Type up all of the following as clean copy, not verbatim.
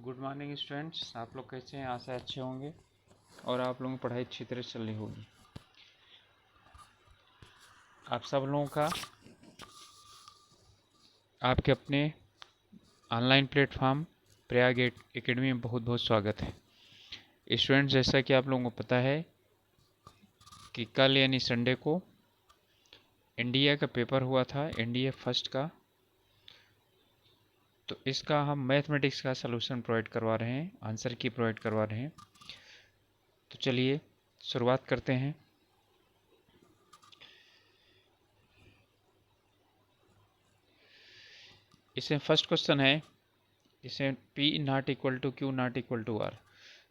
Good morning students, आप लोग कैसे हैं? आशा अच्छे होंगे और आप लोगों की पढ़ाई अच्छी तरह चल रही होगी। आप सब लोगों का आपके अपने ऑनलाइन प्लेटफॉर्म प्रयाग एकेडमी में बहुत बहुत स्वागत है। स्टूडेंट्स, जैसा कि आप लोगों को पता है कि कल यानी संडे को एनडीए का पेपर हुआ था, एनडीए फर्स्ट का। तो इसका हम मैथमेटिक्स का सलूशन प्रोवाइड करवा रहे हैं, आंसर की प्रोवाइड करवा रहे हैं। तो चलिए शुरुआत करते हैं। इसमें फर्स्ट क्वेश्चन है, इसमें P not equal to Q not equal to R।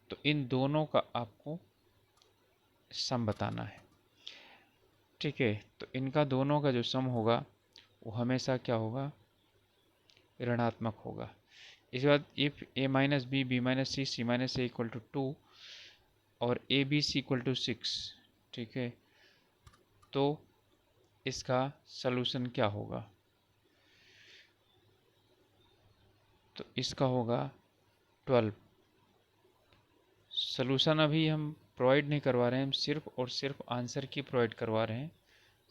तो इन दोनों का आपको सम बताना है। ठीक है, तो इनका दोनों का जो सम होगा वो हमेशा क्या होगा? ऋणात्मक होगा। इसके बाद if a minus b b minus c c minus A equal to 2 और A B c equal to 6, ठीक है, तो इसका सलूशन क्या होगा? तो इसका होगा 12। सलूशन अभी हम प्रोवाइड नहीं करवा रहे हैं, हम सिर्फ और सिर्फ आंसर की प्रोवाइड करवा रहे हैं।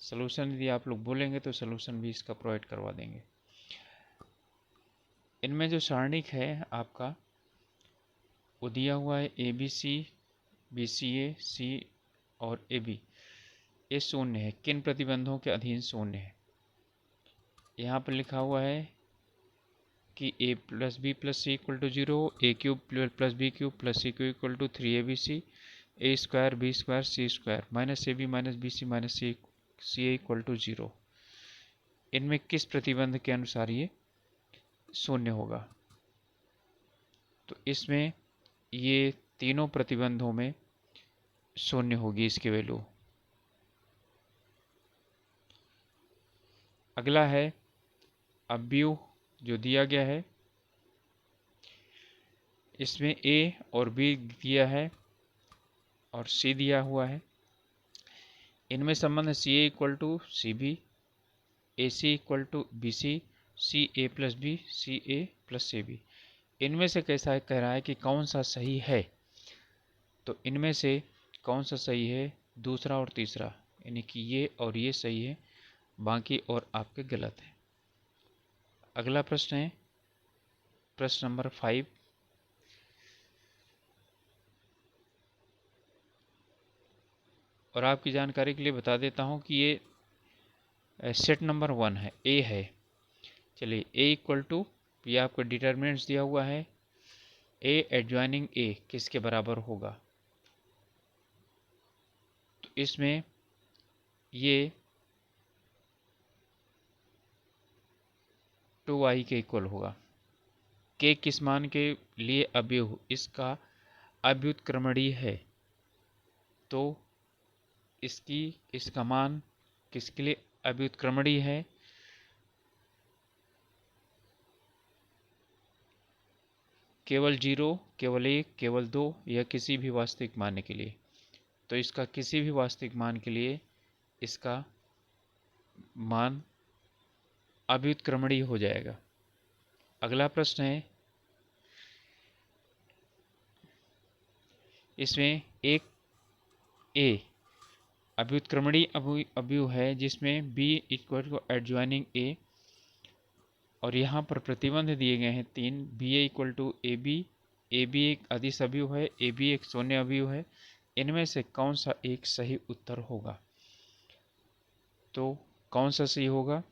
सलूशन यदि आप लोग बोलेंगे तो सलूशन भी इसका प्रोवाइड करवा देंगे। इनमें जो सारणिक है आपका वो दिया हुआ है बी सी ए सी और ए बी, ये शून्य है। किन प्रतिबंधों के अधीन शून्य है? यहाँ पर लिखा हुआ है कि a plus b plus c equal to 0, a cube plus b cube plus c cube equal to 3abc, a square b square c square minus a b minus b c minus c A equal to 0। इनमें किस प्रतिबंध के अनुसार ये शून्य होगा? तो इसमें ये तीनों प्रतिबंधों में शून्य होगी इसकी वैल्यू। अगला है अवयव जो दिया गया है, इसमें a और b दिया है और c दिया हुआ है। इनमें संबंध C A equal to C B, A C equal to B C, C A plus B, C A plus C B. इनमें से कैसा कह रहा है कि कौन सा सही है? तो इनमें से कौन सा सही है? दूसरा और तीसरा, यानी कि ये और ये सही है, बाकी और आपके गलत है। अगला प्रश्न है प्रश्न नंबर 5। और आपकी जानकारी के लिए बता देता हूँ कि ये सेट नंबर 1 है, ए है। चलिए ए इक्वल टू, ये आपका डिटर्मिनेंट्स दिया हुआ है, ए एडजॉइनिंग ए किसके बराबर होगा? तो इसमें ये 2i के इक्वल होगा। के किस मान के लिए अवयव इसका अव्युत्क्रमणीय है? तो इसका मान किसके लिए अव्युत्क्रमणीय है? केवल 0, केवल 1, केवल 2 या किसी भी वास्तविक मान के लिए? तो इसका किसी भी वास्तविक मान के लिए इसका मान अव्युत्क्रमणीय हो जाएगा। अगला प्रश्न है, इसमें एक ए अव्युत्क्रमणीय अवयव है जिसमें b equal to adjoining a, और यहाँ पर प्रतिबंध दिए गए हैं 3। B A equal to A b एक अदिश अवयव है, ए बी एक शून्य अवयव है। इनमें से कौन सा एक सही उत्तर होगा? तो कौन सा सही होगा?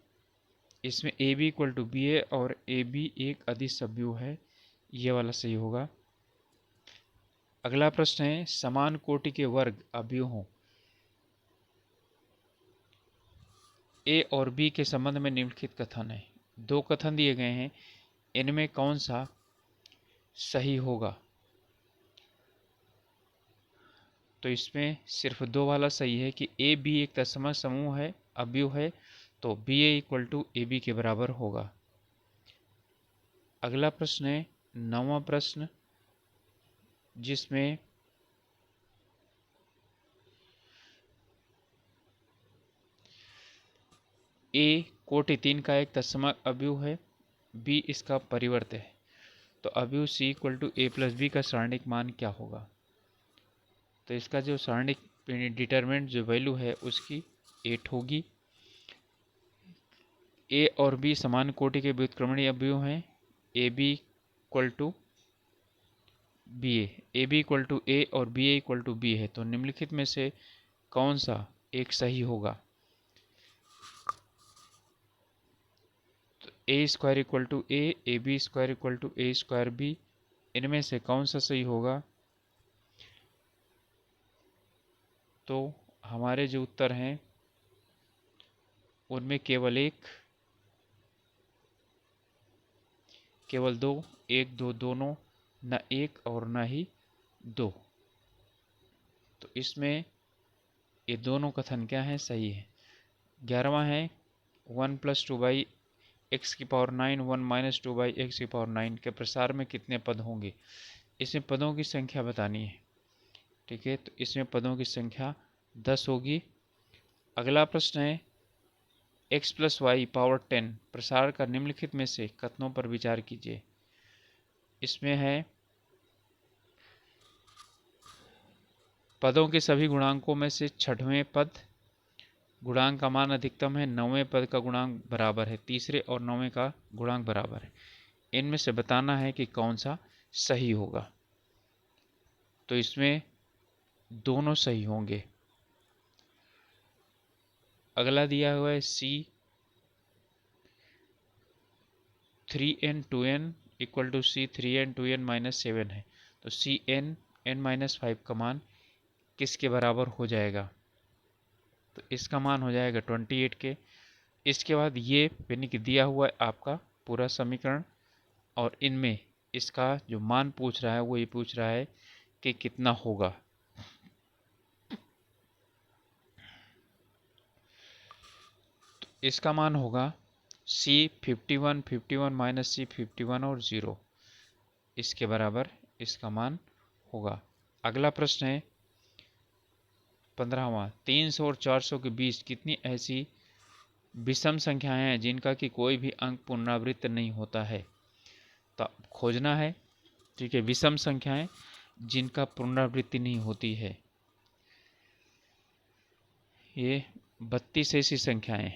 इसमें A B equal to B A और ए बी एक अदिश अवयव है, ये वाला सही होगा। अगला प्रश्न है, समान कोटि के वर्ग अवयवों ए और बी के संबंध में निम्नलिखित कथन है। 2 कथन दिए गए हैं, इनमें कौन सा सही होगा? तो इसमें सिर्फ 2 वाला सही है कि ए बी एक तत्सम समूह है, अवयव है, तो b A equal to A b के बराबर होगा। अगला प्रश्न है 9वां प्रश्न, जिसमें ए कोटि 3 का एक तत्सम अवयव है, बी इसका परिवर्त है। तो अभी C equal to A plus B का सारणिक मान क्या होगा? तो इसका जो सारणिक डिटरमिनेंट जो वैल्यू है उसकी 8 होगी। ए और बी समान कोटि के व्युत्क्रमणीय अवयव हैं। A B equal to B A B equal to A और B A equal to B है, तो निम्नलिखित में से कौन सा एक सही होगा? तो A square equal to A B square equal to A square B, इनमें से कौन सा सही होगा? तो हमारे जो उत्तर हैं उनमें केवल दो, एक दो दोनों, न एक और न ही दो। तो इसमें ये दोनों कथन क्या है? सही है। 11वां है 1 + 2/x⁹ 1 - 2/x⁹ के प्रसार में कितने पद होंगे? इसमें पदों की संख्या बतानी है। ठीक है, तो इसमें पदों की संख्या 10 होगी। अगला प्रश्न है x + y⁻10 प्रसार का निम्नलिखित में से कथनों पर विचार कीजिए। इसमें है पदों के सभी गुणांकों में से छठवें पद गुणांक का मान अधिकतम है, 9वें पद का गुणांक बराबर है, तीसरे और 9वें का गुणांक बराबर है। इनमें से बताना है कि कौन सा सही होगा। तो इसमें दोनों सही होंगे। अगला दिया हुआ है C 3n 2n equal to C 3n 2n - 7 है, तो Cn n - 5 का मान किसके बराबर हो जाएगा? तो इसका मान हो जाएगा 28 के। इसके बाद ये यानी कि दिया हुआ है आपका पूरा समीकरण, और इनमें इसका जो मान पूछ रहा है वो ये पूछ रहा है कि कितना होगा। तो इसका मान होगा C 51 51 - C 51 और 0, इसके बराबर इसका मान होगा। अगला प्रश्न है 15वां 300 और 400 के बीच कितनी ऐसी विषम संख्याएं हैं जिनका कि कोई भी अंक पुनरावृत्त नहीं होता है? तो खोजना है। ठीक है, विषम संख्याएं जिनका पुनरावृत्ति नहीं होती है। ये 32 ऐसी संख्याएं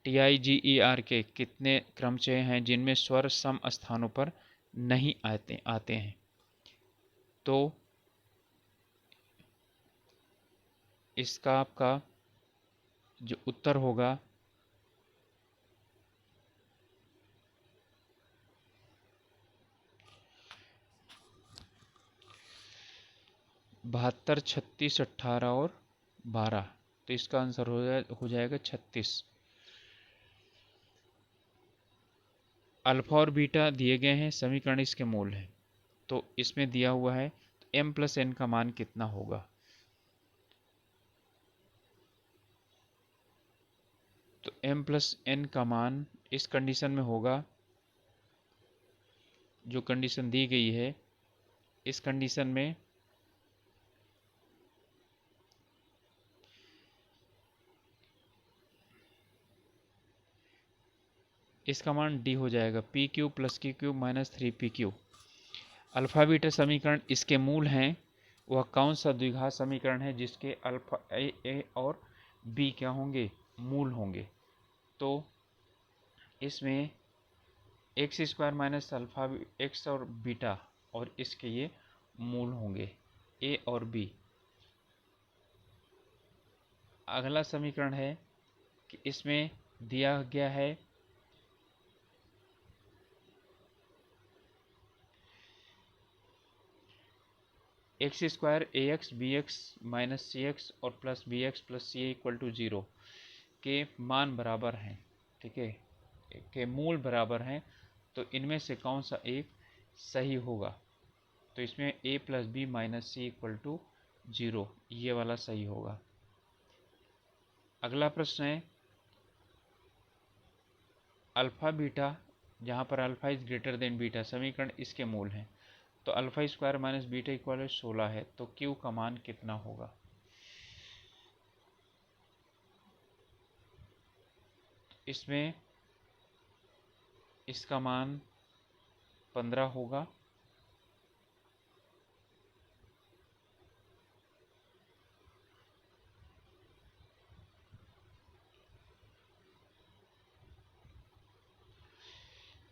TIGER के कितने क्रमचय हैं जिनमें स्वर सम स्थानों पर नहीं आते हैं? तो इसका आपका जो उत्तर होगा 72, 36, 18 और 12। तो इसका आंसर हो जाएगा 36। अल्फा और बीटा दिए गए हैं, समीकरण इसके मूल है। तो इसमें दिया हुआ है तो m + n का मान कितना होगा? तो m + n का मान इस कंडीशन में होगा, जो कंडीशन दी गई है इस कंडीशन में इसका मान d हो जाएगा pq + qq - 3pq। Alpha beta समीकरण इसके मूल हैं। वह कौन सा द्विघात समीकरण है जिसके अल्फा ए और बी क्या होंगे? मूल होंगे। तो इसमें x² - अल्फा x और बीटा और इसके ये मूल होंगे a और b। अगला समीकरण है कि इसमें दिया गया है x² ax bx - cx और +bx + ca = 0 के मान बराबर हैं। ठीक है, के मूल बराबर हैं। तो इनमें से कौन सा एक सही होगा? तो इसमें a + b - c = 0, ये वाला सही होगा। अगला प्रश्न है अल्फा बीटा, जहाँ पर alpha is greater then beta, समीकरण इसके मूल हैं। तो α² - बीटा = 16 है, तो Q का मान कितना होगा? इसमें इसका मान 15 होगा।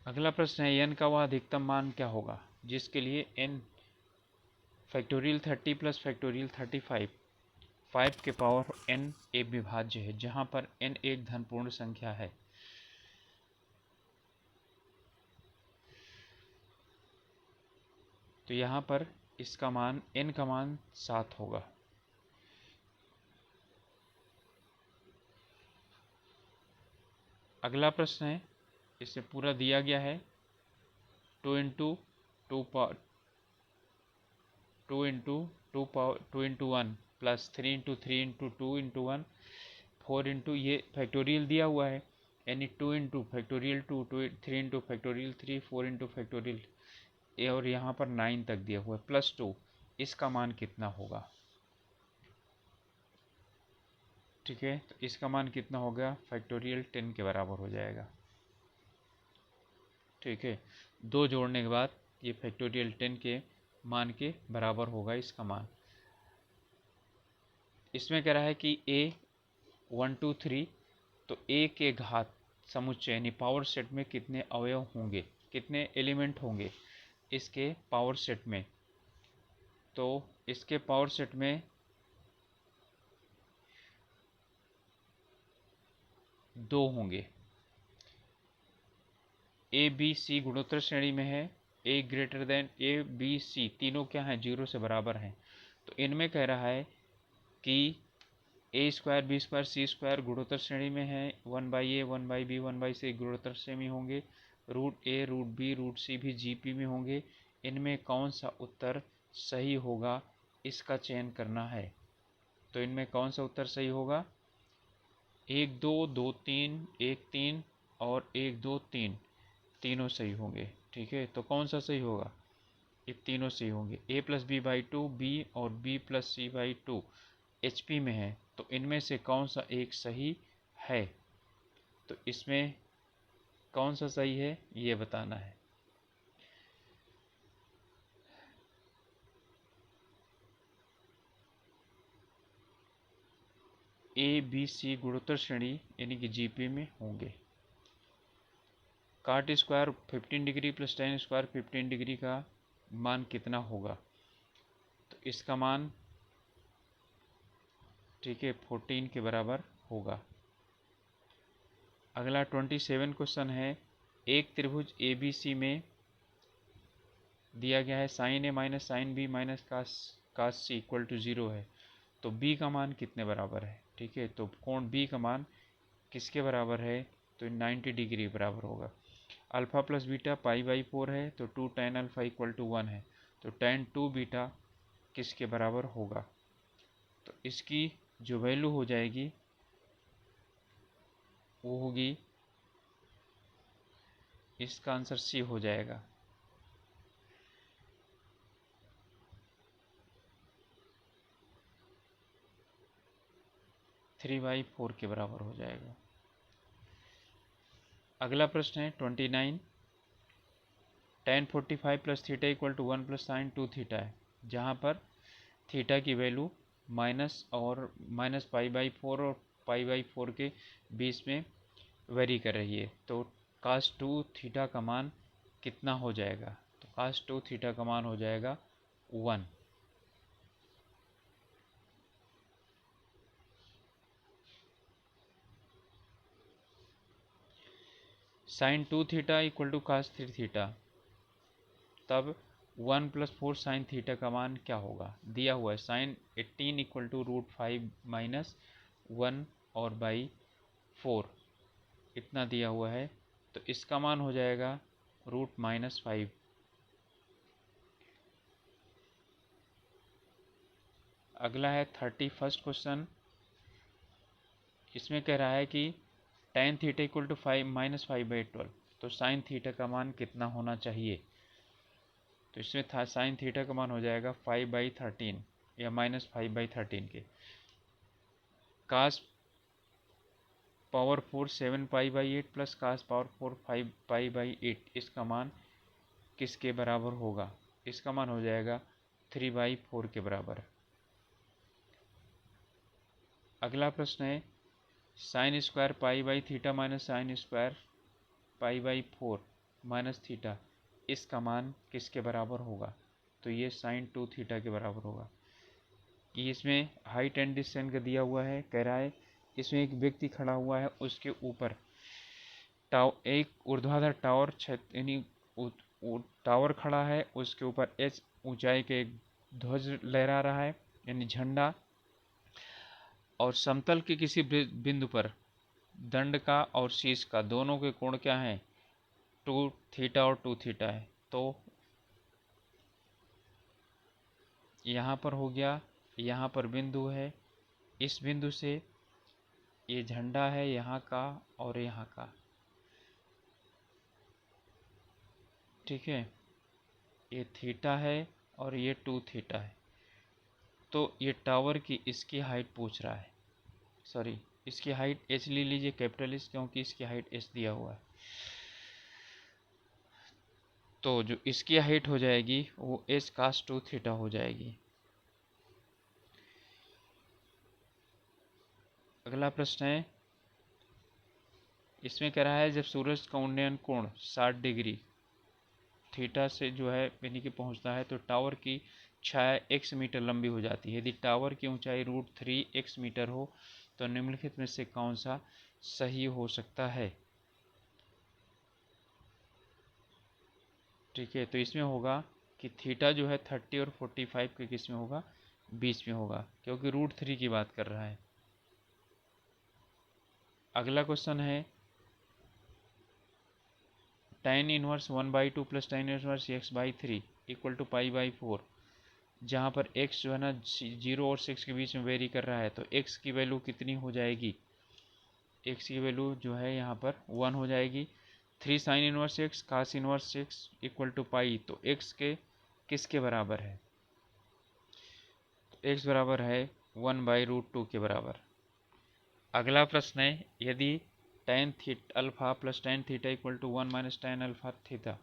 अगला प्रश्न है n का वह अधिकतम मान क्या होगा जिसके लिए n फैक्टोरियल 30 प्लस फैक्टोरियल 35 5 के पावर n एक विभाज्य है जहां पर n एक धन पूर्ण संख्या है। तो यहाँ पर इसका मान n का मान 7 होगा। अगला प्रश्न है, इसे पूरा दिया गया है 2 into 2 power 2 into 2 power 2 into 1 plus 3 into 3 into 2 into 1 4 into ये फैक्टोरियल दिया हुआ है यानी 2 into factorial 2 3 into factorial 3 4 into factorial A और यहाँ पर 9 तक दिया हुआ है प्लस 2। इसका मान कितना होगा? ठीक है, तो इसका मान कितना होगा? फैक्टोरियल 10 के बराबर हो जाएगा। ठीक है, 2 जोड़ने के बाद ये फैक्टोरियल 10 के मान के बराबर होगा इसका मान। इसमें कह रहा है कि a 1 2 3, तो a के घात समुच्चय यानी पावर सेट में कितने अवयव होंगे, कितने एलिमेंट होंगे इसके पावर सेट में? तो इसके पावर सेट में 2 होंगे। ए बी सी गुणोत्तर श्रेणी में है, A greater than A B C तीनों क्या हैं? 0 से बराबर हैं। तो इनमें कह रहा है कि ए square b square c square गुणोत्तर श्रेणी में है, 1/a 1/b 1/c गुणोत्तर श्रेणी होंगे, रूट ए रूट बी रूट सी भी जीपी में होंगे। इनमें कौन सा उत्तर सही होगा इसका चयन करना है। तो इनमें कौन सा उत्तर सही होगा? 1 2 2 3 1 3 और 1 2 3 तीनों सही होंगे। ठीक है, तो कौन सा सही होगा? ये तीनों सही होंगे। a+b/2 बी और b+c/2 HP में है, तो इनमें से कौन सा एक सही है? तो इसमें कौन सा सही है ये बताना है। ए बी सी गुणोत्तर श्रेणी यानी कि जीपी में होंगे। काट square 15 degree plus tan square 15 degree का मान कितना होगा? तो इसका मान ठीक है 14 के बराबर होगा। अगला 27 क्वेश्चन है, एक त्रिभुज ABC में दिया गया है sine a minus sine b minus cos c equal to 0 है, तो b का मान कितने बराबर है? ठीक है, तो कोण b का मान किसके बराबर है? तो 90 डिग्री बराबर होगा। अल्फ़ा प्लस बीटा π/4 है, तो 2 tan अल्फ़ा इक्वल टू 1 है, तो tan 2 बीटा किसके बराबर होगा? तो इसकी जो वैल्यू हो जाएगी वो होगी, इसका आंसर सी हो जाएगा। थ्री बाई 4 के बराबर हो जाएगा। अगला प्रश्न है 29, tan 45 plus theta equal to 1 plus sine 2 theta है, जहाँ पर थीटा की वैल्यू माइनस π/4 और π/4 के बीच में वेरी कर रही है, तो cos 2 थीटा का मान कितना हो जाएगा? तो cos 2 थीटा का मान हो जाएगा 1। Sine 2 theta equal to cos 3 theta, तब 1 प्लस 4 साइन थीटा का मान क्या होगा? दिया हुआ है साइन 18 इक्वल टू √5 माइनस 1 और बाई 4 इतना दिया हुआ है, तो इसका मान हो जाएगा √-5। अगला है 31 क्वेश्चन, इसमें कह रहा है कि tan थीटा इक्वल टू 5-5/12, तो साइन थीटा का मान कितना होना चाहिए? तो इसमें था साइन थीटा का मान हो जाएगा 5/13 या -5/13 के। कास पावर 4 7 π/8 प्लस कास पावर 4 5 π/8 इसका मान किसके बराबर होगा? इसका मान हो जाएगा 3/4 के बराबर। अगला प्रश्न है sine square pi by theta minus sine square pi minus theta, इसका मान किसके बराबर होगा? तो ये साइन 2 थीटा के बराबर होगा। कि इसमें हाइट एंड डिस्टेंस का दिया हुआ है, कह रहा है इसमें एक व्यक्ति खड़ा हुआ है, उसके ऊपर एक ऊर्ध्वाधर टावर यानी टावर खड़ा है, उसके ऊपर h ऊंचाई के एक ध्वज लहरा रहा है यानी झंडा, और समतल के किसी बिंदु पर दंड का और शीर्ष का दोनों के कोण क्या है? 2 थीटा और 2 थीटा है। तो यहाँ पर हो गया, यहाँ पर बिंदु है, इस बिंदु से ये झंडा है यहाँ का और यहाँ का, ठीक है, ये थीटा है और ये 2 थीटा है। तो ये टावर की इसकी हाइट पूछ रहा है, सॉरी इसकी हाइट h ले लीजिए, कैपिटल एच, क्योंकि इसकी हाइट h दिया हुआ है। तो जो इसकी हाइट हो जाएगी वो h cos 2 थीटा हो जाएगी। अगला प्रश्न है, इसमें कह रहा है जब सूरज का उन्नयन कोण 60 डिग्री थीटा से जो है यानी कि पहुँचता है तो टावर की छाया x मीटर लंबी हो जाती है। यदि टावर की ऊंचाई √3x मीटर हो तो निम्नलिखित में से कौन सा सही हो सकता है? ठीक है, तो इसमें होगा कि थीटा जो है 30 और 45 के किस में होगा? बीच में होगा, क्योंकि √3 की बात कर रहा है। अगला क्वेश्चन है tan inverse 1/2 plus tan inverse x/3 equal to π/4, जहाँ पर x जो है ना 0 और 6 के बीच में वेरी कर रहा है, तो x की वैल्यू कितनी हो जाएगी? x की वैल्यू जो है यहाँ पर 1 हो जाएगी। 3 sine inverse x cos inverse x equal pi पाई, तो x के किसके बराबर है? तो x बराबर है 1/√2 के बराबर। अगला प्रश्न है यदि tan alpha plus tan theta equal to 1 minus tan alpha theta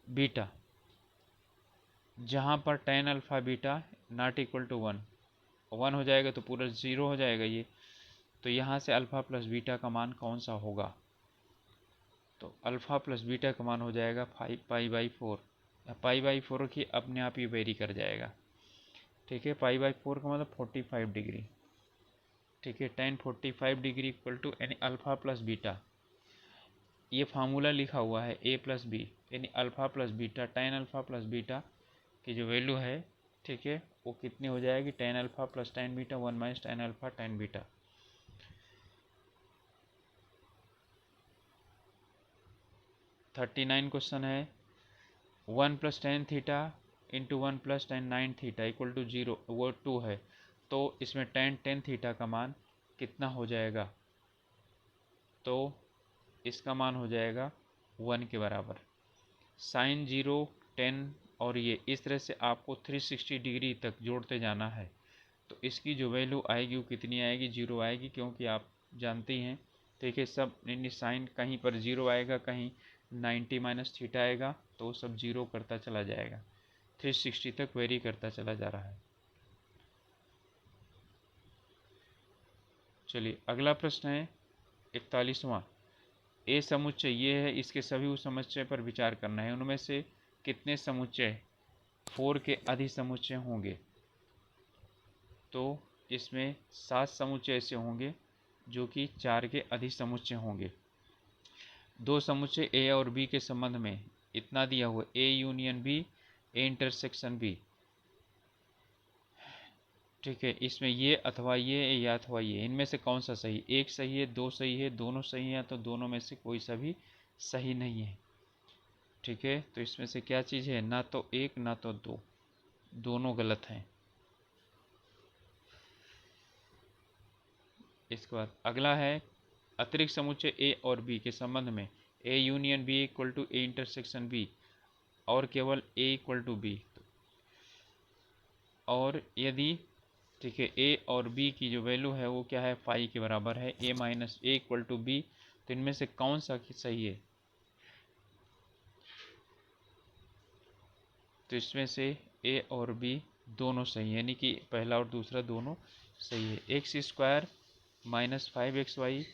beta, जहाँ पर tan alpha beta not equal to 1 हो जाएगा तो पूरा 0 हो जाएगा ये, तो यहाँ से अल्फा प्लस बीटा का मान कौन सा होगा? तो अल्फा प्लस बीटा का मान हो जाएगा 5 π/4, π/4 की अपने आप ही वेरी कर जाएगा, ठीक है। π/4 का मतलब 45 डिग्री, ठीक है। tan 45 डिग्री इक्वल टू यानी अल्फा प्लस बीटा, ये फार्मूला लिखा हुआ है a प्लस बी, यानी alpha plus beta tan alpha plus beta की जो वैल्यू है, ठीक है, वो कितनी हो जाएगी? tan alpha plus tan beta 1 minus tan alpha tan beta. 39 question है 1 plus tan theta into 1 plus tan 9 theta equal to 0, वो 2 है, तो इसमें tan 10 थीटा का मान कितना हो जाएगा? तो इसका मान हो जाएगा 1 के बराबर। साइन 0 10 और ये इस तरह से आपको 360 डिग्री तक जोड़ते जाना है, तो इसकी जो वैल्यू आएगी वो कितनी आएगी? 0 आएगी, क्योंकि आप जानते ही हैं, ठीक है, सब साइन कहीं पर 0 आएगा, कहीं 90 माइनस थीटा आएगा, तो सब 0 करता चला जाएगा, 360 तक वेरी करता चला जा रहा है। चलिए अगला प्रश्न है 41वां, ए समुच्चय ये है, इसके सभी उस समुच्चय पर विचार करना है, उनमें से कितने समुच्चय 4 के अधिसमुच्चय होंगे? तो इसमें 7 समुच्चय ऐसे होंगे जो कि 4 के अधिसमुच्चय होंगे। 2 समुच्चय ए और बी के संबंध में इतना दिया हुआ, a union b, a intersection b, ठीक है, इसमें ये अथवा ये या अथवा ये, इनमें से कौन सा सही? एक सही है, दो सही है, दोनों सही है, तो दोनों में से कोई सा भी सही नहीं है, ठीक है। तो इसमें से क्या चीज़ है? ना तो एक ना तो दो, दोनों गलत हैं। इसके बाद अगला है अतिरिक्त समुच्चय ए और बी के संबंध में a union b equal to a intersection b और केवल ए इक्वल टू बी, और यदि, ठीक है, ए और बी की जो वैल्यू है वो क्या है? फाई के बराबर है, A minus A equal to B, तो इनमें से कौन सा सही है? तो इसमें से ए और बी दोनों सही है, यानी कि पहला और दूसरा दोनों सही है। X square minus 5xy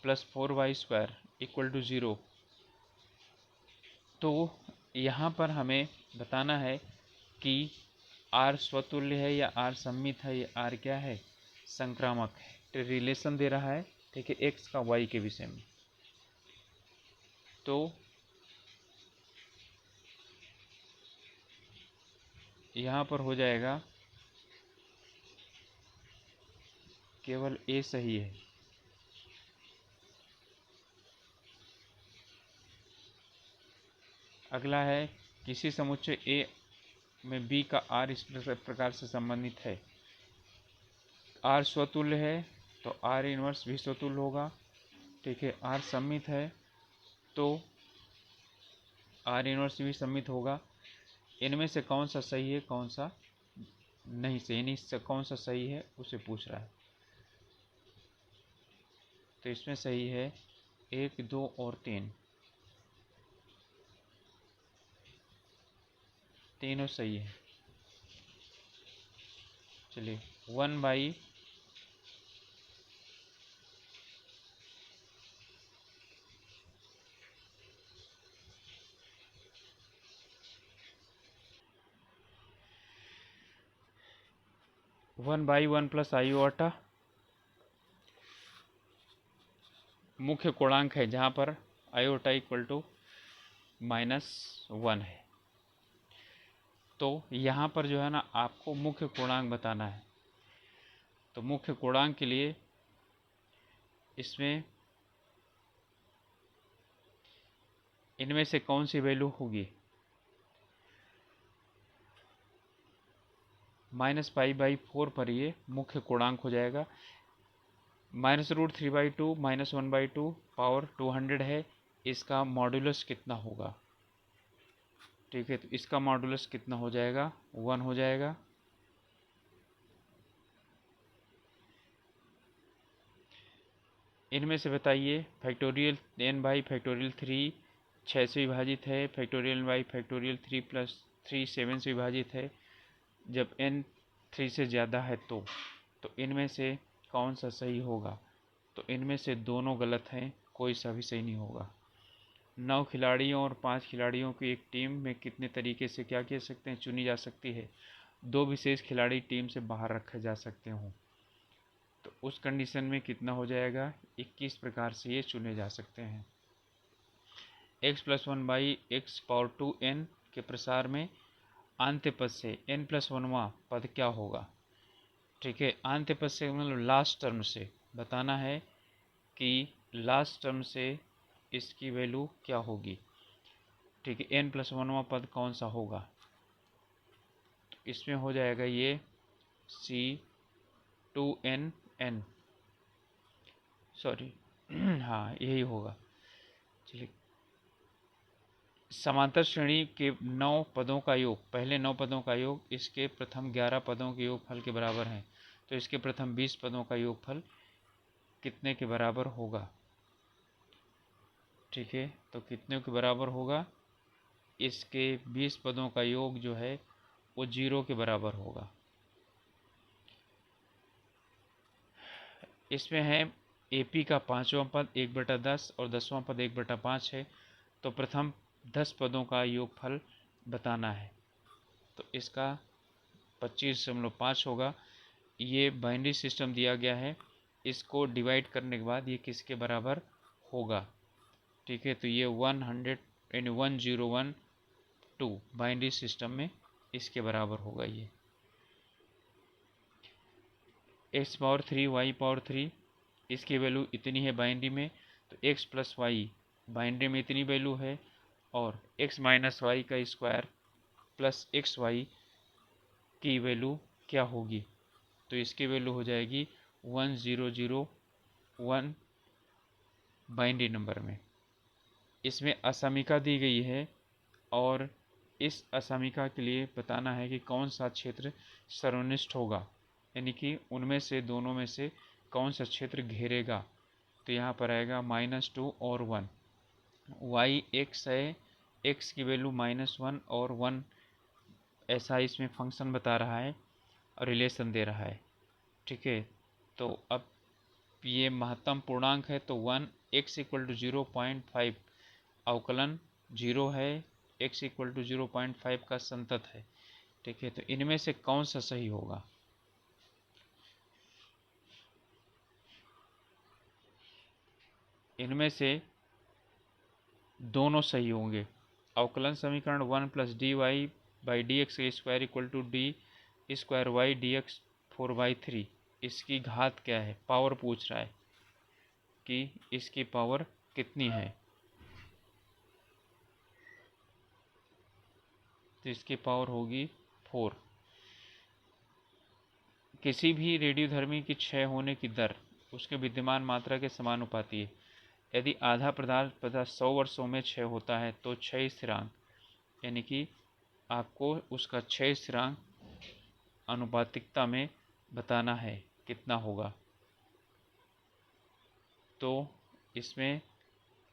plus 4y² equal to 0। तो यहाँ पर हमें बताना है कि आर स्वतुल्य है या आर सममित है या आर क्या है, संक्रामक है। तो रिलेशन दे रहा है, ठीक है, एक्स का वाई के विषय में। तो यहाँ पर हो जाएगा केवल ए सही है। अगला है किसी समुच्चय ए में बी का आर इस प्रकार से संबंधित है। आर स्वतुल्य है तो आर इनवर्स भी स्वतुल्य होगा, ठीक है। आर सममित है तो आर इनवर्स भी सममित होगा। इनमें से कौन सा सही है कौन सा नहीं सही, यानी कौन सा सही है उसे पूछ रहा है। तो इसमें सही है 1, 2 और 3, तीनों सही है। चलिए 1/, one by one plus iota मुख्य कोणांक है, जहाँ पर आयोटा इक्वल टू -1 है। तो यहाँ पर जो है ना आपको मुख्य कोणांक बताना है। तो मुख्य कोणांक के लिए इसमें इनमें से कौन सी वैल्यू होगी, -π/4 पर ये मुख्य कोणांक हो जाएगा। -√3/2 -1/2 पावर 200 है, इसका मॉड्यूलस कितना होगा, ठीक है। तो इसका मॉड्यूलस कितना हो जाएगा, 1 हो जाएगा। इनमें से बताइए फैक्टोरियल n/3 6 से विभाजित है, फैक्टोरियल n/3 + 3 7 से विभाजित है। जब n 3 से ज़्यादा है तो इनमें से कौन सा सही होगा, तो इनमें से दोनों गलत हैं, कोई सा भी सही नहीं होगा। 9 खिलाड़ियों और 5 खिलाड़ियों की एक टीम में कितने तरीके से क्या कह सकते हैं, चुनी जा सकती है। 2 विशेष खिलाड़ी टीम से बाहर रखे जा सकते हों, तो उस कंडीशन में कितना हो जाएगा, 21 प्रकार से ये चुने जा सकते हैं। x + 1/x⁴n के प्रसार में आंत्य पद से n+1वां पद क्या होगा, ठीक है। आंत्य पद से मतलब लास्ट टर्म से बताना है कि लास्ट टर्म से इसकी वैल्यू क्या होगी, ठीक है। n+1वां पद कौन सा होगा, तो इसमें हो जाएगा ये C2n सॉरी हाँ यही होगा। चलिए समांतर श्रेणी के 9 पदों का योग, पहले 9 पदों का योग इसके प्रथम 11 पदों के योगफल के बराबर है। तो इसके प्रथम 20 पदों का योगफल कितने के बराबर होगा, ठीक है। तो कितने के बराबर होगा, इसके 20 पदों का योग जो है वो 0 के बराबर होगा। इसमें है AP का 5वां पद 1/10 और 10वां पद 1/5 है। तो प्रथम 10 पदों का योगफल बताना है, तो इसका 25.5 होगा। ये बाइनरी सिस्टम दिया गया है, इसको डिवाइड करने के बाद ये किसके बराबर होगा, ठीक है। तो ये 100 यानी 1012 बाइनरी सिस्टम में इसके बराबर होगा। ये x⁴ y⁴ इसकी वैल्यू इतनी है बाइनरी में, तो x + y बाइनरी में इतनी वैल्यू है, और x - y² + xy की वैल्यू क्या होगी, तो इसकी वैल्यू हो जाएगी 1001 बाइनरी नंबर में। इसमें असमीका दी गई है, और इस असमीका के लिए बताना है कि कौन सा क्षेत्र सर्वनिष्ठ होगा, यानी कि उनमें से दोनों में से कौन सा क्षेत्र घेरेगा। तो यहाँ पर आएगा -2 और 1। y x है, x की वैल्यू -1 और 1, ऐसा इसमें फंक्शन बता रहा है और रिलेशन दे रहा है। ठीक है, तो अब ये महत्तम पूर्णांक है, तो 1 x इक्वल टू 0.5 अवकलन 0 है, x इक्वल टू 0.5 का संतत है। ठीक है, तो इनमें से कौन सा सही होगा? इनमें से दोनों सही होंगे। अवकलन समीकरण 1 plus d y by d x square equal to d square y d x 4/3, इसकी घात क्या है? पावर पूछ रहा है कि इसकी पावर कितनी है। तो इसकी पावर होगी 4। किसी भी रेडियोधर्मी की क्षय होने की दर उसके विद्यमान मात्रा के समानुपाती है। यदि आधा पदार्थ 100 वर्षों में क्षय होता है तो क्षय स्थिरांक, यानी कि आपको उसका क्षय स्थिरांक अनुपातिकता में बताना है कितना होगा। तो इसमें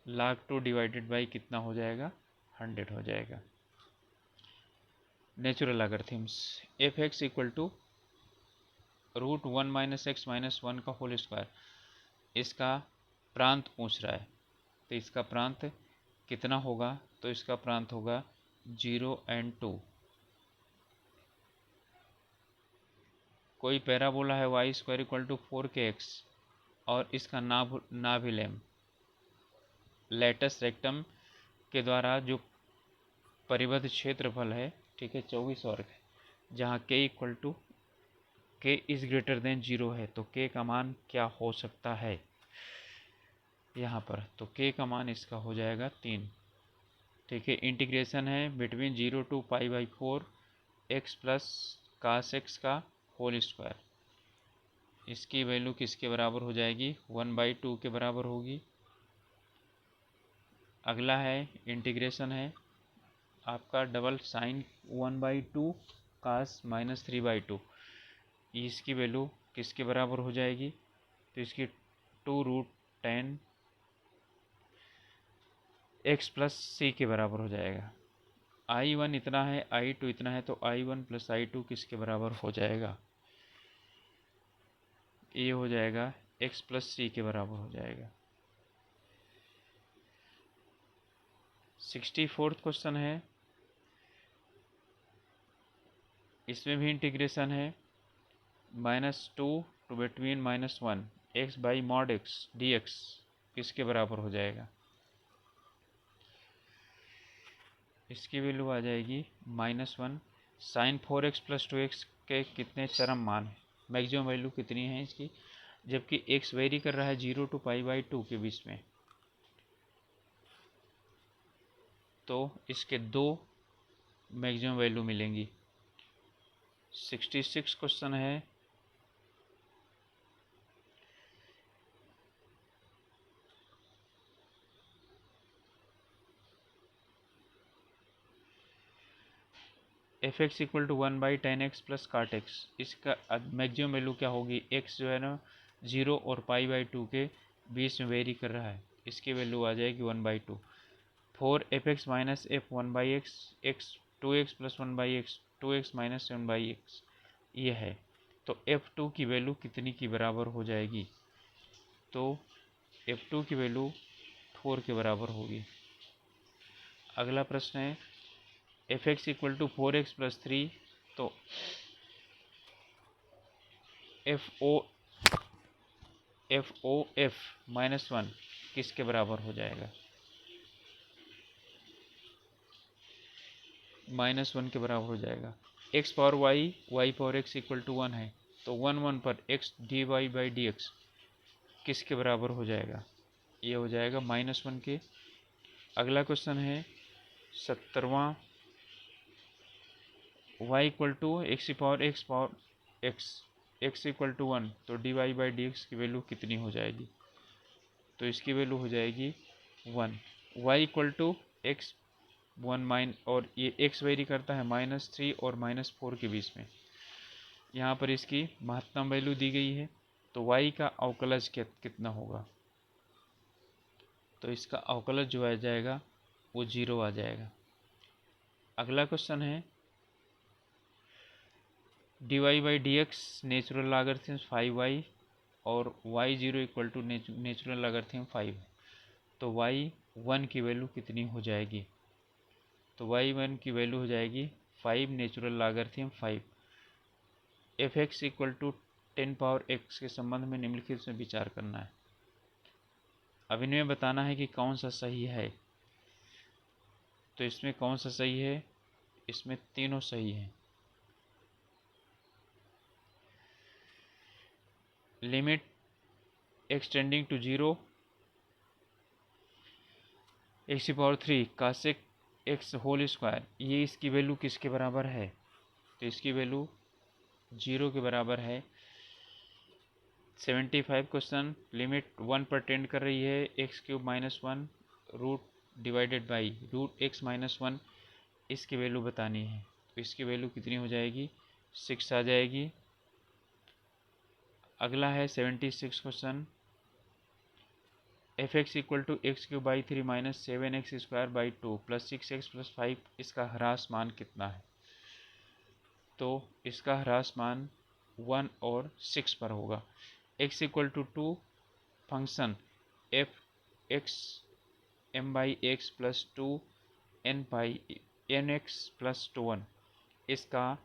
log2 डिवाइडेड बाई कितना हो जाएगा? 100 हो जाएगा। Natural logarithms f x equal to √1 - x - 1 का होल स्क्वायर, इसका प्रांत पूछ रहा है। तो इसका प्रांत कितना होगा? तो इसका प्रांत होगा 0 और 2। कोई पैराबोला है y square equal to 4kx और इसका नाभिलम्ब लेटस रेक्टम के द्वारा जो परिबद्ध क्षेत्रफल है, ठीक है, 24 वर्ग है, जहाँ k equal to k is greater than 0 है। तो k का मान क्या हो सकता है यहाँ पर? तो k का मान इसका हो जाएगा 3। ठीक है, इंटीग्रेशन है between 0 to π/4 x plus cos x का होल स्क्वायर। इसकी वैल्यू किसके बराबर हो जाएगी? 1/2 के बराबर होगी। अगला है इंटीग्रेशन है आपका डबल साइन 1/2 cos -3/2, इसकी वैल्यू किसके बराबर हो जाएगी? तो इसकी 2√10 x प्लस c के बराबर हो जाएगा। I1 इतना है, I2 इतना है, तो I1 प्लस I2 किसके बराबर हो जाएगा? ये हो जाएगा x प्लस c के बराबर हो जाएगा। 64वां क्वेश्चन है, इसमें भी इंटीग्रेशन है -2 to between -1 x by mod x dx किसके बराबर हो जाएगा? इसकी वैल्यू आ जाएगी -1 साइन 4x प्लस 2x के कितने चरम मान है? मैक्सिमम वैल्यू कितनी है इसकी? जबकि x वेरी कर रहा है 0 टू π/2 के बीच में, तो इसके दो मैक्सिमम वैल्यू मिलेंगी। 66 क्वेश्चन है, f x equal to 1/10x plus cot x, इसका मैक्सिमम वैल्यू क्या होगी? x जो है ना 0 और π/2 के बीच में वेरी कर रहा है, इसकी वैल्यू आ जाएगी 1/2। 4f(x minus f 1/x x 2x plus 1/x 2x minus 1/x ये है। तो f2 की वैल्यू कितनी की बराबर हो जाएगी? तो f2 की वैल्यू 4 के बराबर होगी। अगला प्रश्न है f x equal to 4x plus 3, तो एफ -1 किसके बराबर हो जाएगा? -1 के बराबर हो जाएगा। x power y power x equal to 1 है, तो 1 पर x dy by d x किसके बराबर हो जाएगा? ये हो जाएगा -1 के। अगला क्वेश्चन है 70वां, y equal to x power x equal to 1, तो dy बाई डी एक्स की वैल्यू कितनी हो जाएगी? तो इसकी वैल्यू हो जाएगी 1। y इक्वल टू x 1 और ये x वेरी करता है -3 और -4 के बीच में। यहाँ पर इसकी महत्तम वैल्यू दी गई है, तो y का अवकलज कितना होगा? तो इसका अवकलज जो आ जाएगा वो 0 आ जाएगा। अगला क्वेश्चन है dy by d x natural logarithm 5y और y0 equal to natural logarithm 5, तो y1 की वैल्यू कितनी हो जाएगी? तो y1 की वैल्यू हो जाएगी 5 natural logarithm 5। F x equal to 10 power x के संबंध में निम्नलिखित में विचार करना है। अब इनमें बताना है कि कौन सा सही है। तो इसमें कौन सा सही है? इसमें तीनों सही हैं। Limit x tending to 0 x की power 3 cosec x whole square, ये इसकी वैल्यू किसके बराबर है? तो इसकी वैल्यू 0 के बराबर है। 75 क्वेश्चन लिमिट 1 पर टेंड कर रही है, x cube minus 1 root divided by root x minus 1, इसकी वैल्यू बतानी है। तो इसकी वैल्यू कितनी हो जाएगी? 6 आ जाएगी। अगला है 76 question f x equal to x cube by 3 minus 7x square by 2 plus 6x plus 5, इसका ह्रास मान कितना है? तो इसका ह्रास मान 1 और 6 पर होगा। x equal to 2 function f x m by x plus 2 n by n x plus 1, इसका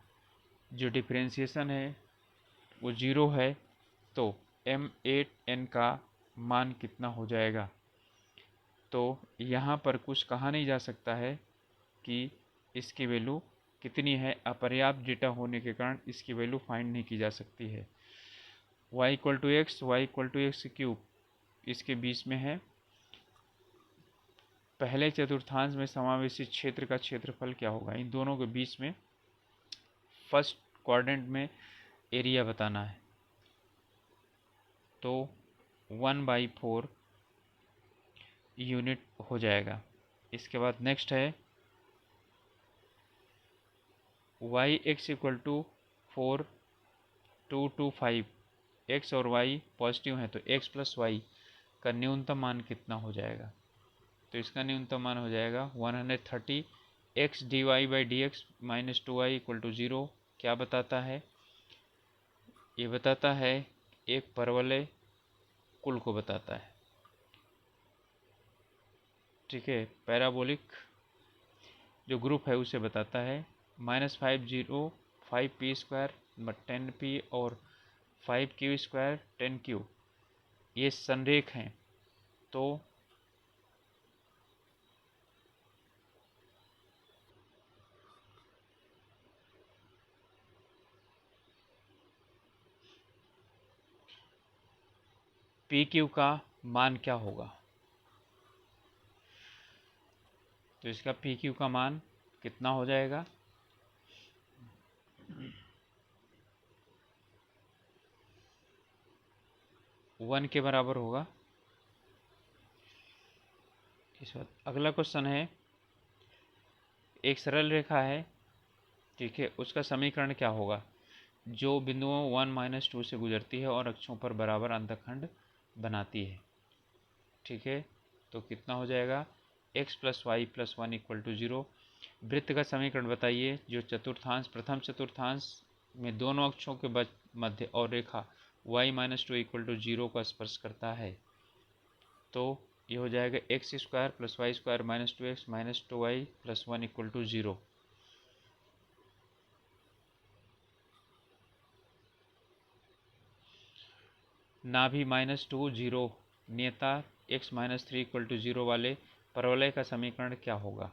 जो डिफ्रेंसिएशन है वो 0 है, तो m8n का मान कितना हो जाएगा? तो यहाँ पर कुछ कहा नहीं जा सकता है कि इसकी वैल्यू कितनी है, अपर्याप्त डेटा होने के कारण इसकी वैल्यू फाइंड नहीं की जा सकती है। y equal to x cube इसके बीच में है। पहले चतुर्थांश में समावेशी क्षेत्र का क्षेत्रफल क्या होगा? इन दोनों के बीच में फर्स्ट क्वाड्रेंट में एरिया बताना है। तो 1/4 यूनिट हो जाएगा। इसके बाद नेक्स्ट है y x equal to 4 2 2 5, x और y पॉजिटिव हैं, तो x प्लस वाई का न्यूनतम मान कितना हो जाएगा? तो इसका न्यूनतम मान हो जाएगा 130 x dy by d x minus 2y equal to 0। क्या बताता है? ये बताता है एक परवलय कुल को बताता है। ठीक है, पैराबोलिक जो ग्रुप है उसे बताता है। -5 5p² 10p और 5q² 10q, ये संरेख हैं। तो PQ का मान क्या होगा? तो इसका PQ का मान कितना हो जाएगा? वन के बराबर होगा। इस बात अगला क्वेश्चन है, एक सरल रेखा है, ठीक है, उसका समीकरण क्या होगा जो बिंदुओं 1 - 2 से गुजरती है और अक्षों पर बराबर अंतखंड बनाती है? ठीक है, तो कितना हो जाएगा? x plus y plus 1 equal to 0। वृत्त का समीकरण बताइए जो चतुर्थांश प्रथम चतुर्थांश में दोनों अक्षों के मध्य और रेखा y - 2 इक्वल टू 0 का स्पर्श करता है। तो ये हो जाएगा x² plus y² minus 2x minus 2y plus 1 equal to 0। नाभि -2 0 नियता x-3 इक्वल टू 0 वाले परवलय का समीकरण क्या होगा?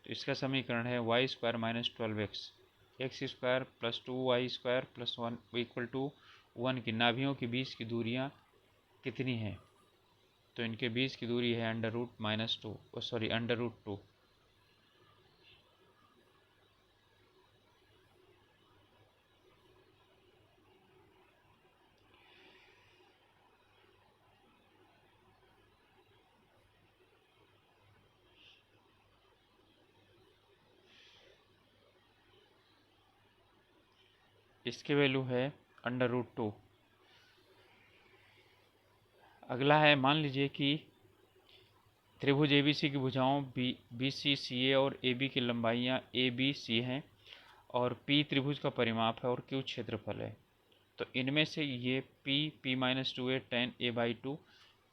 तो इसका समीकरण है y² minus 12x x² plus 2y² plus 1 equal to 1 की नाभियों के बीच की दूरियां कितनी हैं? तो इनके बीच की दूरी है √2। इसकी वैल्यू है √2। अगला है, मान लीजिए कि त्रिभुज एबीसी की भुजाओं बी सी सी ए और ए बी की लंबाइयाँ ए बी सी हैं और पी त्रिभुज का परिमाप है और क्यू क्षेत्रफल है। तो इनमें से ये P minus 2a tan a/2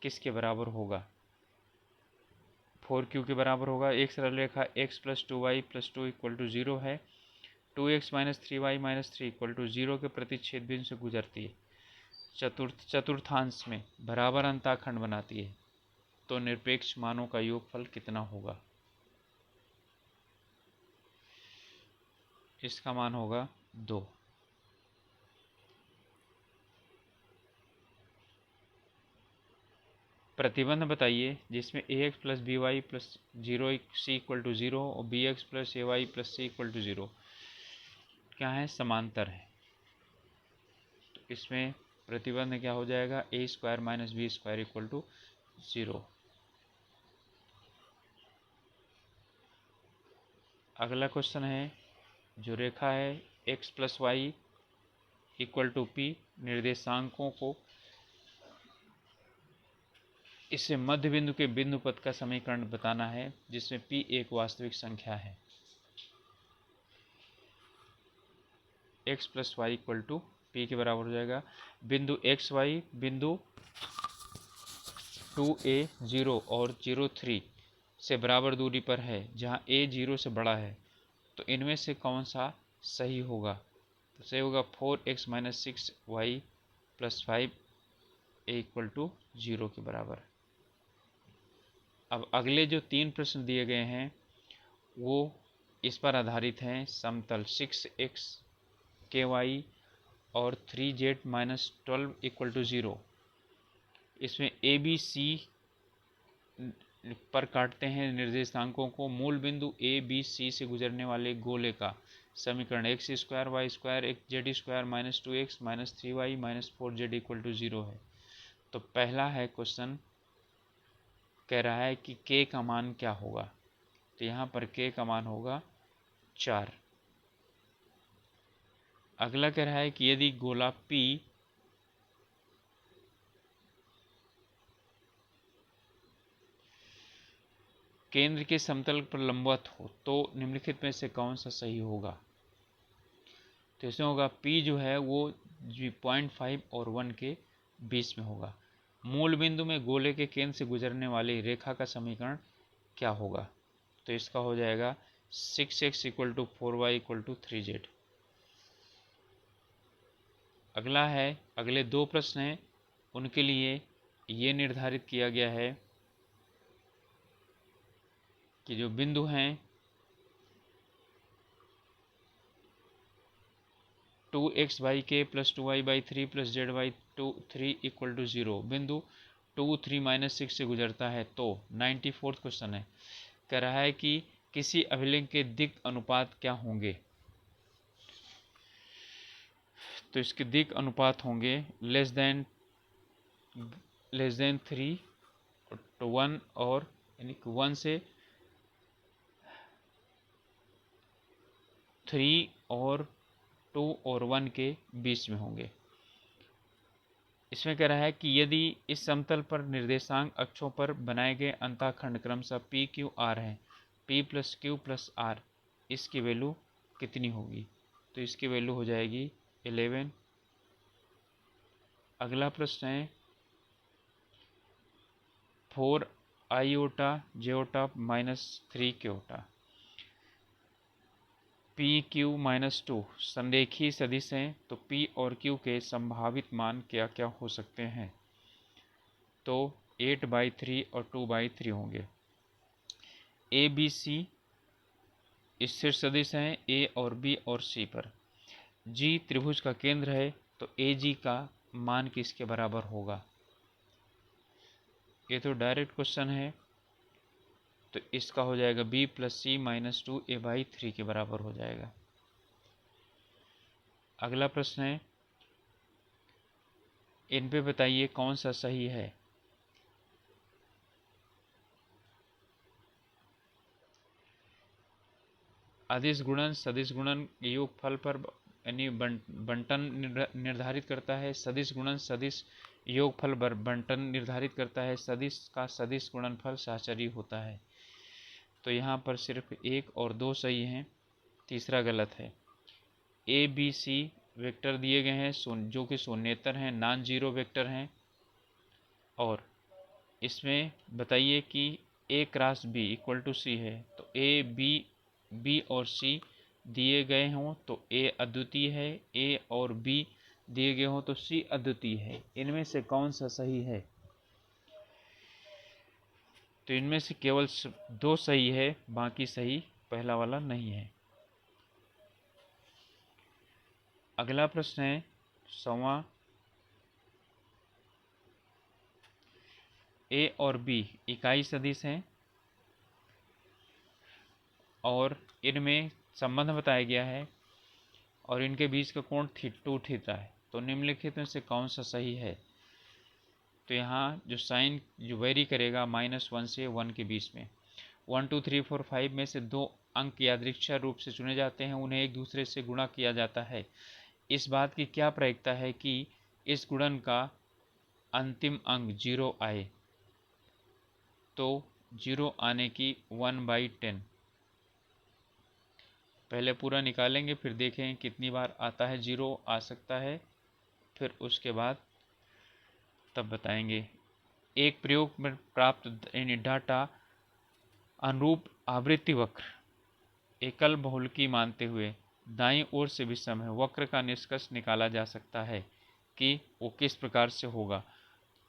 किसके बराबर होगा? 4q के बराबर होगा। एक सरल रेखा x plus 2y plus 2 equal to 0 है। 2x minus 3y minus 3 equal to 0 के प्रतिच्छेद बिंदु से गुजरती है। चतुर्थांश में बराबर अंताखंड बनाती है। तो निरपेक्ष मानों का योगफल कितना होगा? इसका मान होगा 2। प्रतिबंध बताइए जिसमें ax plus b y plus 0 c equal to 0 और b x plus a y plus c equal to 0 क्या है? समांतर है। तो इसमें प्रतिबंध क्या हो जाएगा? A square minus B square equal to 0। अगला क्वेश्चन है, जो रेखा है x plus Y equal to P, निर्देशांकों को इससे मध्य बिंदु के बिंदु पथ का समीकरण बताना है जिसमें p एक वास्तविक संख्या है। x plus Y equal to p के बराबर हो जाएगा। बिंदु x y बिंदु 2a 0 और 0 3 से बराबर दूरी पर है जहाँ a 0 से बड़ा है। तो इनमें से कौन सा सही होगा? तो सही होगा 4x minus 6y plus 5 a equal to 0 के बराबर। अब अगले जो 3 प्रश्न दिए गए हैं वो इस पर आधारित हैं। समतल 6x ky और 3z माइनस 12 इक्वल टू 0। इसमें ए बी सी पर काटते हैं निर्देशांकों को। मूल बिंदु ए बी सी से गुजरने वाले गोले का समीकरण एक्स स्क्वायर वाई स्क्वायर एक z square minus 2x minus 3y minus 4z equal to 0 है। तो पहला है क्वेश्चन कह रहा है कि k का मान क्या होगा? तो यहाँ पर k का मान होगा 4। अगला कह रहा है कि यदि गोला P केंद्र के समतल पर लंबवत हो तो निम्नलिखित में से कौन सा सही होगा? तो इसमें होगा P जो है वो 0.5 और 1 के बीच में होगा। मूल बिंदु में गोले के केंद्र से गुजरने वाली रेखा का समीकरण क्या होगा? तो इसका हो जाएगा 6x equal to 4y equal to 3z। अगला है, अगले 2 प्रश्न हैं उनके लिए ये निर्धारित किया गया है कि जो बिंदु हैं 2x बाई के plus 2y by 3 plus z by 3 equal to 0 बिंदु 2 3 माइनस 6 से गुजरता है। तो 94th क्वेश्चन है, कह रहा है कि किसी अभिलिंग के दिक् अनुपात क्या होंगे? तो इसके दिक् अनुपात होंगे लेस देन 3 तो 1 और यानी कि 1 से 3 और 2 और 1 के बीच में होंगे। इसमें कह रहा है कि यदि इस समतल पर निर्देशांक अक्षों पर बनाए गए अंतःखंड क्रमशः पी क्यू आर हैं, p plus q plus r, इसकी वैल्यू कितनी होगी? तो इसकी वैल्यू हो जाएगी 11। अगला प्रश्न है 4 आईओटा जेओटा माइनस 3 क्योटा पी क्यू माइनस 2 संरेखीय सदिश हैं। तो पी और क्यू के संभावित मान क्या क्या हो सकते हैं? तो 8/3 और 2/3 होंगे। ए बी सी स्थिर सदिश हैं ए और बी और सी पर। जी त्रिभुज का केंद्र है तो ए जी का मान किसके बराबर होगा? ये तो डायरेक्ट क्वेश्चन है, तो इसका हो जाएगा b प्लस सी माइनस 2a/3 के बराबर हो जाएगा। अगला प्रश्न है, इन पे बताइए कौन सा सही है? अदिश गुणन सदिश गुणन योगफल पर यानी बंटन निर्धारित करता है। सदिश गुणन सदिश योगफल बंटन निर्धारित करता है, सदिश का सदिश गुणनफल सहचरी होता है। तो यहाँ पर सिर्फ 1 और 2 सही हैं, तीसरा गलत है। ए बी सी वेक्टर दिए गए हैं जो कि शून्येतर हैं, नॉन जीरो वेक्टर हैं, और इसमें बताइए कि ए क्रॉस बी इक्वल टू सी है, तो ए बी और सी दिए गए हों तो ए अद्वितीय है, ए और बी दिए गए हों तो सी अद्वितीय है। इनमें से कौन सा सही है? तो इनमें से केवल 2 सही है, बाकी सही पहला वाला नहीं है। अगला प्रश्न है 100वां। ए और बी इकाई सदिश हैं और इनमें संबंध बताया गया है और इनके बीच का कोण 2θ है। तो निम्नलिखित में से कौन सा सही है? तो यहाँ जो साइन जो वेरी करेगा -1 से 1 के बीच में, 1 2 3 4 5 में से 2 अंक यादृच्छिक रूप से चुने जाते हैं, उन्हें एक दूसरे से गुणा किया जाता है। इस बात की क्या प्रायिकता है कि इस गुणन का अंतिम अंक 0 आए? तो 0 आने की 1/10। पहले पूरा निकालेंगे, फिर देखें कितनी बार आता है 0 आ सकता है, फिर उसके बाद तब बताएंगे। एक प्रयोग में प्राप्त डाटा अनुरूप आवृत्ति वक्र एकल बहुलकी मानते हुए दाईं ओर से विषम है। वक्र का निष्कर्ष निकाला जा सकता है कि वो किस प्रकार से होगा।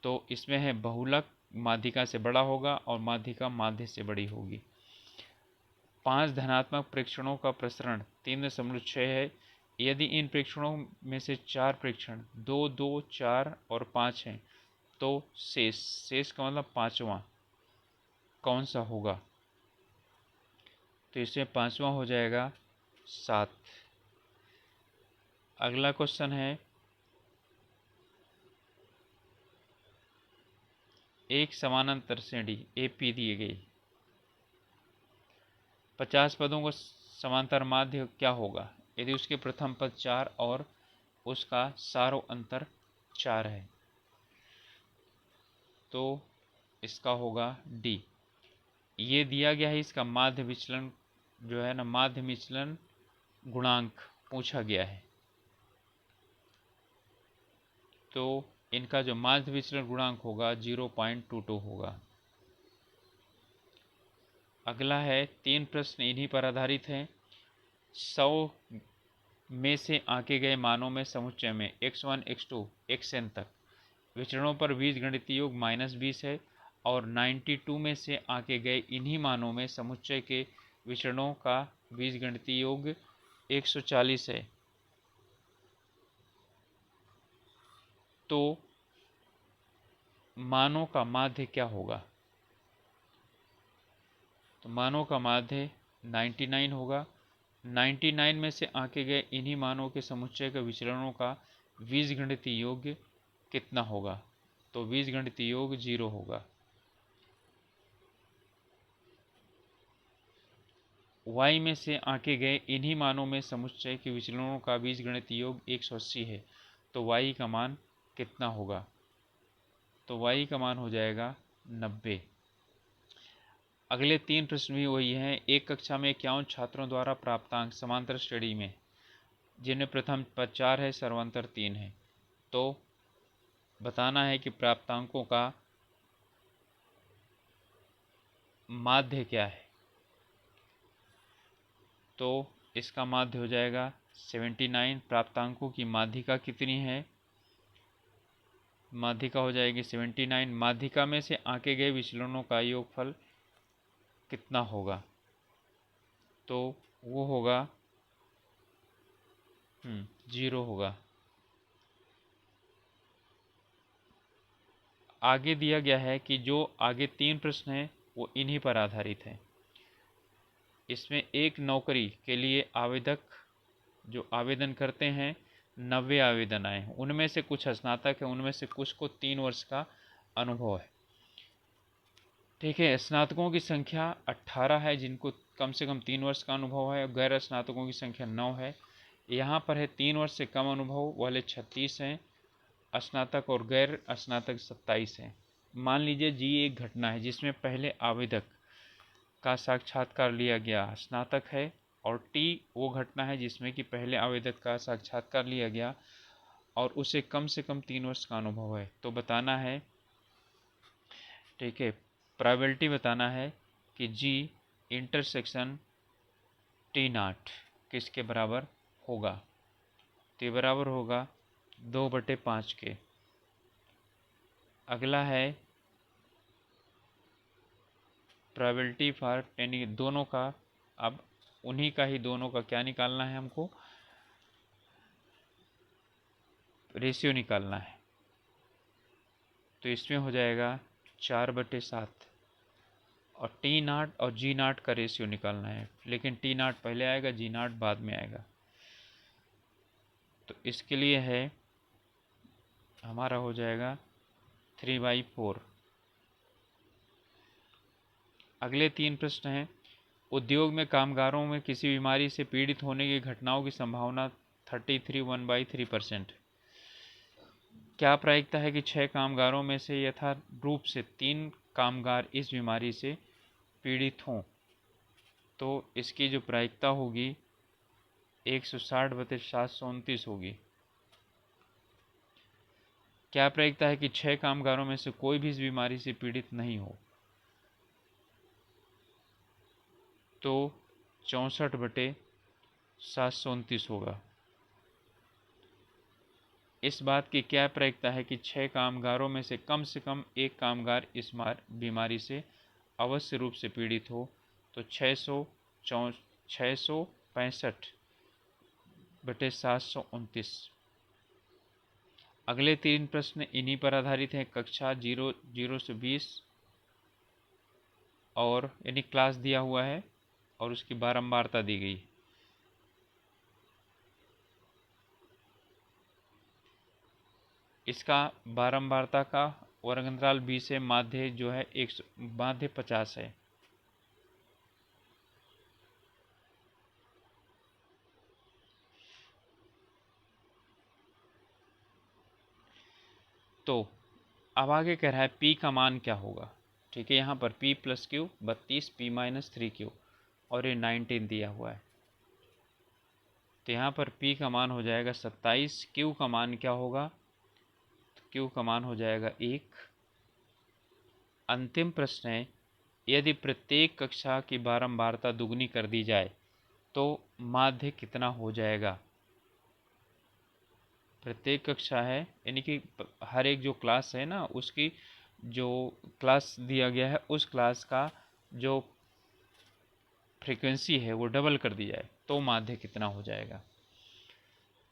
तो इसमें है बहुलक माध्यिका से बड़ा होगा और माध्यिका माध्य से बड़ी होगी। 5 धनात्मक प्रेक्षणों का प्रसरण 3.6 है। यदि इन प्रेक्षणों में से 4 प्रेक्षण 2, 2, 4 और 5 हैं, तो शेष का मतलब 5वां कौन सा होगा? तो इसमें 5वां हो जाएगा 7। अगला क्वेश्चन है, एक समानांतर श्रेणी AP दी गई, 50 पदों का समांतर माध्य क्या होगा यदि उसके प्रथम पद 4 और उसका सारो अंतर 4 है? तो इसका होगा D। ये दिया गया है, इसका माध्य विचलन जो है ना, माध्य विचलन गुणांक पूछा गया है। तो इनका जो माध्य विचलन गुणांक होगा 0.22 होगा। अगला है 3 प्रश्न इन्हीं पर आधारित हैं। 100 में से आंके गए मानों में समुच्चय में x1 x2 xn तक विचरणों पर बीजगणितीय योग -20 है और 92 में से आंके गए इन्हीं मानों में समुच्चय के विचरणों का बीजगणितीय योग 140 है। तो मानों का माध्य क्या होगा? तो मानों का माध्य 99 होगा। 99 में से आंके गए इन्हीं मानों के समुच्चय के विचरणों का बीजगणितीय योग कितना होगा? तो बीजगणितीय योग 0 होगा। y में से आंके गए इन्हीं मानों में समुच्चय के विचलनों का बीजगणितीय योग 180 है। तो y का मान कितना होगा? तो y का मान हो जाएगा 90। अगले 3 प्रश्न भी वही हैं। एक कक्षा में 51 छात्रों द्वारा प्राप्तांक समांतर श्रेणी में, जिनमें प्रथम पद 4 है, सर्वांतर 3 है। तो बताना है कि प्राप्तांकों का माध्य क्या है। तो इसका माध्य हो जाएगा 79। प्राप्तांकों की माध्यिका कितनी है? माध्यिका हो जाएगी 79। माध्यिका में से आंके गए विचलनों का योगफल कितना होगा? तो वो होगा 0 होगा। आगे दिया गया है कि जो आगे 3 प्रश्न हैं वो इन्हीं पर आधारित हैं। इसमें एक नौकरी के लिए आवेदक जो आवेदन करते हैं 90 आवेदन आए हैं, उनमें से कुछ स्नातक है, उनमें से कुछ को 3 वर्ष का अनुभव है। ठीक है, स्नातकों की संख्या 18 है जिनको कम से कम 3 वर्ष का अनुभव है, गैर स्नातकों की संख्या 9 है। यहाँ पर है 3 वर्ष से कम अनुभव वाले 36 हैं स्नातक और गैर स्नातक 27 हैं। मान लीजिए जी एक घटना है जिसमें पहले आवेदक का साक्षात्कार लिया गया, स्नातक है, और टी वो घटना है जिसमें कि पहले आवेदक का साक्षात्कार लिया गया और उसे कम से कम 3 वर्ष का अनुभव है। तो बताना है, ठीक है, प्रोबेबिलिटी बताना है कि जी इंटरसेक्शन टी नाट किसके बराबर होगा। तो ये बराबर होगा 2/5 के। अगला है प्रोबेबिलिटी फॉर यानी दोनों का, अब उन्हीं का ही दोनों का क्या निकालना है, हमको रेशियो निकालना है। तो इसमें हो जाएगा 4/7 और टी नाट और जी नाट का रेशियो निकालना है, लेकिन टी नाट पहले आएगा, जी नाट बाद में आएगा। तो इसके लिए है हमारा हो जाएगा 3/4। अगले 3 प्रश्न हैं। उद्योग में कामगारों में किसी बीमारी से पीड़ित होने की घटनाओं की संभावना 33 क्या प्रायिकता है कि 6 कामगारों में से यथार्थ रूप से 3 कामगार इस बीमारी से पीड़ित हों? तो इसकी जो प्रायिकता होगी 160/729 होगी। क्या प्रायिकता है कि 6 कामगारों में से कोई भी इस बीमारी से पीड़ित नहीं हो? तो 64/729 होगा। इस बात की क्या प्रायिकता है कि 6 कामगारों में से कम 1 कामगार इस बीमारी से अवश्य रूप से पीड़ित हो? तो 665/729। अगले 3 प्रश्न इन्हीं पर आधारित हैं। कक्षा 0 से 20 और यानी क्लास दिया हुआ है और उसकी बारंबारता दी गई। इसका बारंबारता का वर्गंतराल 20 है, माध्य जो है माध्य 50 है। तो अब आगे कह रहा है P का मान क्या होगा। ठीक है, यहाँ पर P + Q 32, P - 3Q और ये 19 दिया हुआ है। तो यहाँ पर P का मान हो जाएगा 27, Q का मान क्या होगा, तो Q का मान हो जाएगा 1। अंतिम प्रश्न है, यदि प्रत्येक कक्षा की बारंबारता दुगनी कर दी जाए तो माध्य कितना हो जाएगा। प्रत्येक कक्षा है यानी कि हर एक जो क्लास है ना, उसकी जो क्लास दिया गया है उस क्लास का जो फ्रीक्वेंसी है वो डबल कर दी जाए तो माध्य कितना हो जाएगा।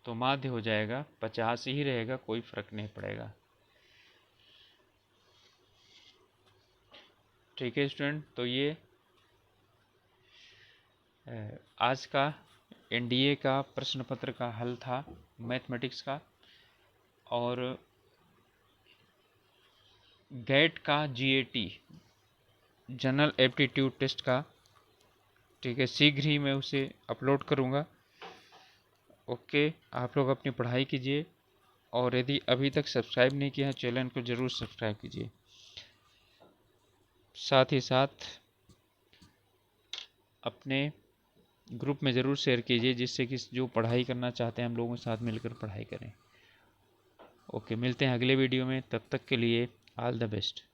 तो माध्य हो जाएगा 50 ही रहेगा, कोई फर्क नहीं पड़ेगा। ठीक है स्टूडेंट, तो ये आज का एनडीए का प्रश्न पत्र का हल था मैथमेटिक्स का, और गेट का जीएटी जनरल एप्टीट्यूड टेस्ट का, ठीक है, शीघ्र ही मैं उसे अपलोड करूँगा। ओके, आप लोग अपनी पढ़ाई कीजिए और यदि अभी तक सब्सक्राइब नहीं किया है चैनल को ज़रूर सब्सक्राइब कीजिए। साथ ही साथ अपने ग्रुप में ज़रूर शेयर कीजिए जिससे कि जो पढ़ाई करना चाहते हैं हम लोगों के साथ मिलकर पढ़ाई करें। ओके, मिलते हैं अगले वीडियो में, तब तक के लिए ऑल द बेस्ट।